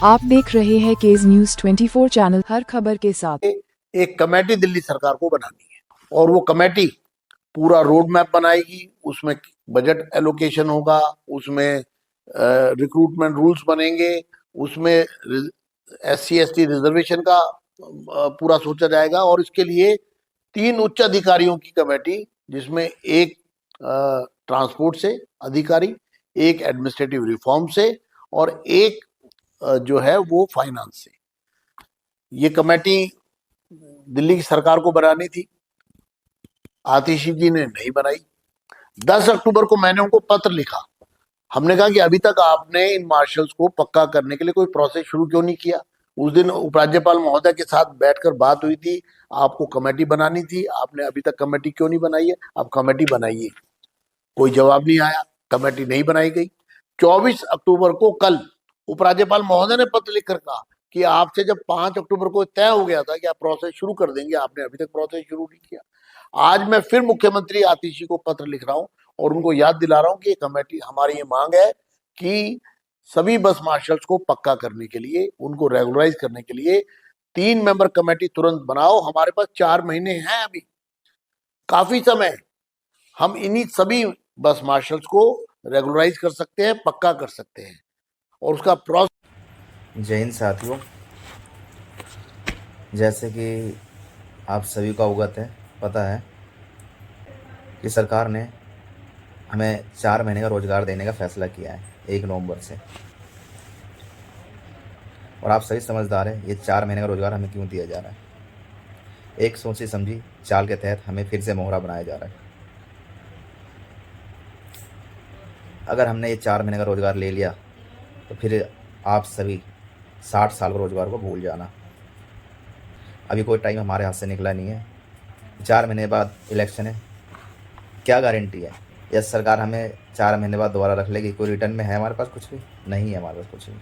आप देख रहे हैं केज न्यूज 24 चैनल, हर खबर के साथ। एक कमेटी दिल्ली सरकार को बनानी है और वो कमेटी पूरा रोड मैप बनाएगी, उसमें बजट एलोकेशन होगा, उसमें रिक्रूटमेंट रूल्स बनेंगे, उसमें SC ST रिजर्वेशन का पूरा सोचा जाएगा। और इसके लिए 3 उच्च अधिकारियों की कमेटी, जिसमें एक ट्रांसपोर्ट से अधिकारी, एक एडमिनिस्ट्रेटिव रिफॉर्म से और एक जो है वो फाइनेंस से। ये कमेटी दिल्ली की सरकार को बनानी थी, आतिशी जी ने नहीं बनाई। 10 अक्टूबर को मैंने उनको पत्र लिखा। हमने कहा कि अभी तक आपने इन मार्शल्स को पक्का करने के लिए कोई प्रोसेस शुरू क्यों नहीं किया। उस दिन उपराज्यपाल महोदय के साथ बैठकर बात हुई थी, आपको कमेटी बनानी थी, आपने अभी तक कमेटी क्यों नहीं बनाई है, आप कमेटी बनाइए। कोई जवाब नहीं आया, कमेटी नहीं बनाई गई। 24 अक्टूबर को कल उपराज्यपाल महोदय ने पत्र लिखकर कहा कि आपसे जब 5 अक्टूबर को तय हो गया था कि आप प्रोसेस शुरू कर देंगे, आपने अभी तक प्रोसेस शुरू नहीं किया। आज मैं फिर मुख्यमंत्री आतिशी को पत्र लिख रहा हूं और उनको याद दिला रहा हूं कि ये कमेटी, हमारी ये मांग है कि सभी बस मार्शल्स को पक्का करने के लिए, उनको रेगुलराइज करने के लिए 3 मेंबर कमेटी तुरंत बनाओ। हमारे पास 4 महीने हैं, अभी काफी समय। हम इन्हीं सभी बस मार्शल्स को रेगुलराइज कर सकते हैं, पक्का कर सकते हैं और उसका प्रोसेस। जय हिंद साथियों, जैसे कि आप सभी को अवगत है, पता है कि सरकार ने हमें 4 महीने का रोज़गार देने का फैसला किया है 1 नवंबर से। और आप सभी समझदार हैं ये 4 महीने का रोज़गार हमें क्यों दिया जा रहा है। एक सोची समझी चाल के तहत हमें फिर से मोहरा बनाया जा रहा है। अगर हमने ये 4 महीने का रोज़गार ले लिया तो फिर आप सभी 60 साल के रोज़गार को भूल जाना। अभी कोई टाइम हमारे हाथ से निकला नहीं है। 4 महीने बाद इलेक्शन है, क्या गारंटी है या सरकार हमें 4 महीने बाद दोबारा रख लेगी। कोई रिटर्न में है हमारे पास कुछ भी नहीं है, हमारे पास कुछ भी,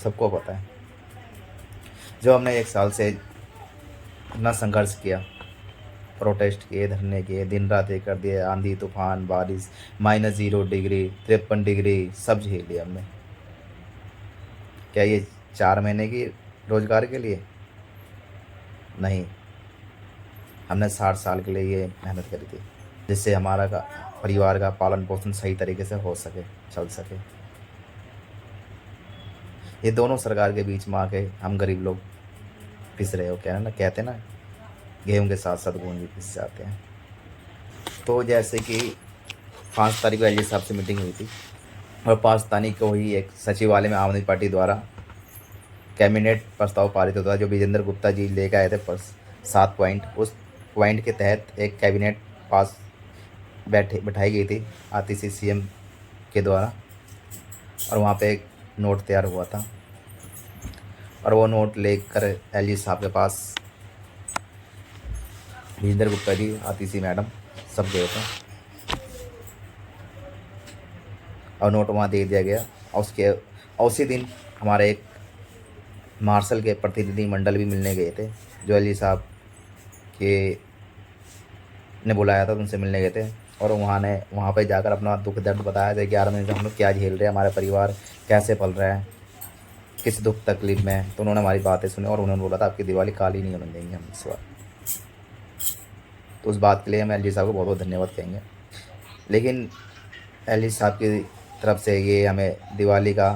सबको पता है। जो हमने 1 साल से इतना संघर्ष किया, प्रोटेस्ट किए, धरने किए, दिन रात एक कर दिए, आंधी तूफान बारिश, -0 डिग्री 53 डिग्री सब झेल लिया हमने। क्या ये 4 महीने की रोज़गार के लिए? नहीं, हमने 60 साल के लिए ये मेहनत करी थी, जिससे हमारा परिवार का पालन पोषण सही तरीके से हो सके, चल सके। ये दोनों सरकार के बीच में आके हम गरीब लोग पिस रहे हो। कहते ना गेहूं के साथ साथ गेहूं भी पिस जाते हैं। तो जैसे कि 5 तारीख को LG साहब से मीटिंग हुई थी और 5 तारीख को ही एक सचिवालय में आम आदमी पार्टी द्वारा कैबिनेट प्रस्ताव पारित होता है, जो विजेंद्र गुप्ता जी लेकर आए थे 7 पॉइंट। उस पॉइंट के तहत एक कैबिनेट पास बैठाई गई थी आतिशी CM के द्वारा और वहाँ पे एक नोट तैयार हुआ था और वो नोट लेकर LG साहब के पास विजेंद्र गुप्ता जी, आतिशी मैडम सब गए थे और नोट वहाँ दे दिया गया। और उसके उसी दिन हमारे एक मार्शल के प्रतिनिधि मंडल भी मिलने गए थे, जो LG साहब के ने बुलाया था, उनसे मिलने गए थे और वहाँ पे जाकर अपना दुख दर्द बताया था। 11 महीने से हम लोग क्या झेल रहे हैं, हमारा परिवार कैसे पल रहा है, किस दुख तकलीफ में है। तो उन्होंने हमारी बातें सुनी और उन्होंने बोला था आपकी दिवाली काली नहीं होने देंगे हम इस बार। तो उस बात के लिए हम LG साहब को बहुत बहुत धन्यवाद कहेंगे। लेकिन LG साहब की तरफ से ये हमें दिवाली का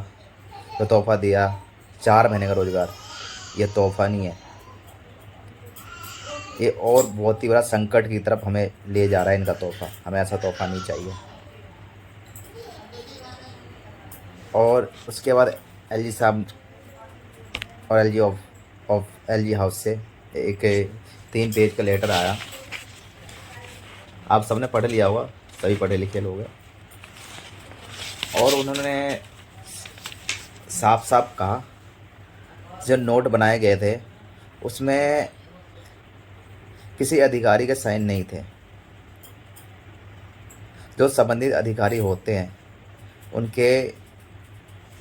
जो तोहफ़ा दिया, 4 महीने का रोज़गार, ये तोहफ़ा नहीं है, ये और बहुत ही बड़ा संकट की तरफ हमें ले जा रहा है इनका तोहफ़ा। हमें ऐसा तोहफ़ा नहीं चाहिए। और उसके बाद LG साहब और LG हाउस से एक 3 पेज का लेटर आया, आप सबने पढ़ लिया होगा, सभी पढ़े लिखे लोग हैं। और उन्होंने साफ साफ कहा जो नोट बनाए गए थे उसमें किसी अधिकारी के साइन नहीं थे। जो संबंधित अधिकारी होते हैं उनके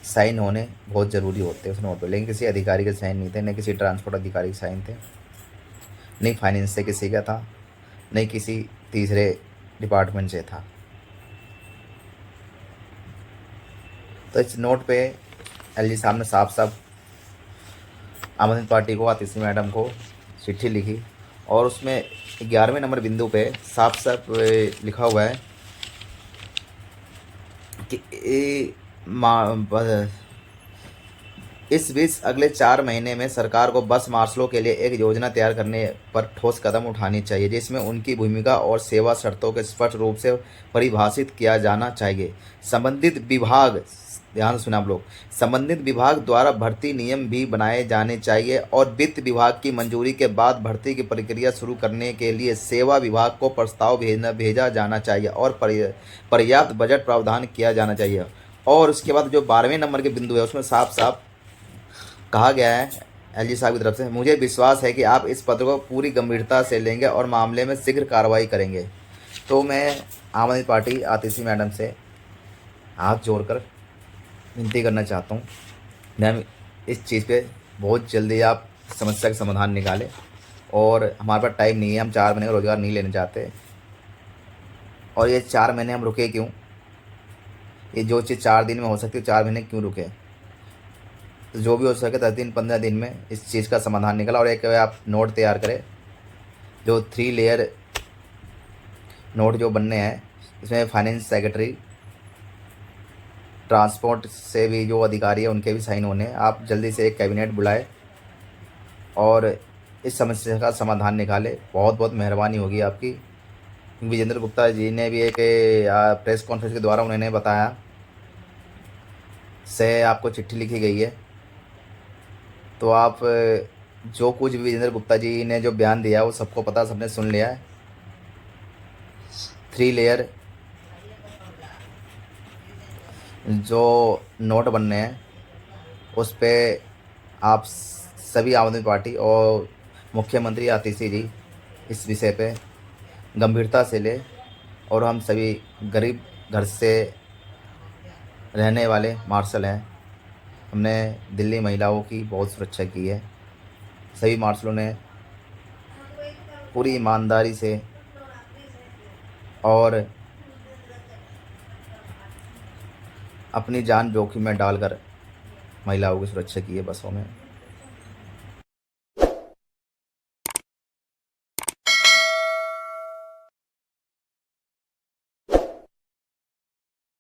साइन होने बहुत ज़रूरी होते हैं उस नोट पर, लेकिन किसी अधिकारी के साइन नहीं थे। नहीं किसी ट्रांसपोर्ट अधिकारी के साइन थे, नहीं फाइनेंस से किसी का था, नहीं किसी तीसरे डिपार्टमेंट से था। तो इस नोट पे एलजी साहब ने साफ साफ आम आदमी पार्टी को, आतिशी मैडम को चिट्ठी लिखी और उसमें 11वें नंबर बिंदु पे साफ साफ लिखा हुआ है कि इस बीच अगले 4 महीने में सरकार को बस मार्शलों के लिए एक योजना तैयार करने पर ठोस कदम उठानी चाहिए, जिसमें उनकी भूमिका और सेवा शर्तों को स्पष्ट रूप से परिभाषित किया जाना चाहिए। संबंधित विभाग, ध्यान से सुना आप लोग, संबंधित विभाग द्वारा भर्ती नियम भी बनाए जाने चाहिए और वित्त विभाग की मंजूरी के बाद भर्ती की प्रक्रिया शुरू करने के लिए सेवा विभाग को प्रस्ताव भेजा जाना चाहिए और पर्याप्त बजट प्रावधान किया जाना चाहिए। और उसके बाद जो 12वें नंबर के बिंदु है उसमें साफ साफ कहा गया है एलजी साहब की तरफ से, मुझे विश्वास है कि आप इस पत्र को पूरी गंभीरता से लेंगे और मामले में शीघ्र कार्रवाई करेंगे। तो मैं आम आदमी पार्टी आतिशी मैडम से हाथ जोड़कर विनती करना चाहता हूँ, मैम इस चीज़ पे बहुत जल्दी आप समस्या का समाधान निकालें और हमारे पास टाइम नहीं है, हम 4 महीने का रोज़गार नहीं लेना चाहते। और ये 4 महीने हम रुके क्यों? ये जो चीज़ 4 दिन में हो सकती है 4 महीने क्यों रुके? तो जो भी हो सके 10 दिन 15 दिन में इस चीज़ का समाधान निकला। और एक आप नोट तैयार करें, जो 3 लेयर नोट जो बनने हैं, इसमें फाइनेंस सेक्रेटरी, ट्रांसपोर्ट से भी जो अधिकारी है उनके भी साइन होने हैं। आप जल्दी से एक कैबिनेट बुलाए और इस समस्या का समाधान निकाले, बहुत बहुत मेहरबानी होगी आपकी। विजेंद्र गुप्ता जी ने भी एक प्रेस कॉन्फ्रेंस के द्वारा उन्होंने बताया से आपको चिट्ठी लिखी गई है, तो आप जो कुछ भी विजेंद्र गुप्ता जी ने जो बयान दिया वो सबको पता, सबने सुन लिया है। 3 लेयर जो नोट बनने हैं उस पे आप सभी आम आदमी पार्टी और मुख्यमंत्री आतिशी जी इस विषय पे गंभीरता से ले, और हम सभी गरीब घर से रहने वाले मार्शल हैं, हमने दिल्ली महिलाओं की बहुत सुरक्षा की है। सभी मार्शलों ने पूरी ईमानदारी से और अपनी जान जोखिम में डालकर महिलाओं की सुरक्षा की है बसों में।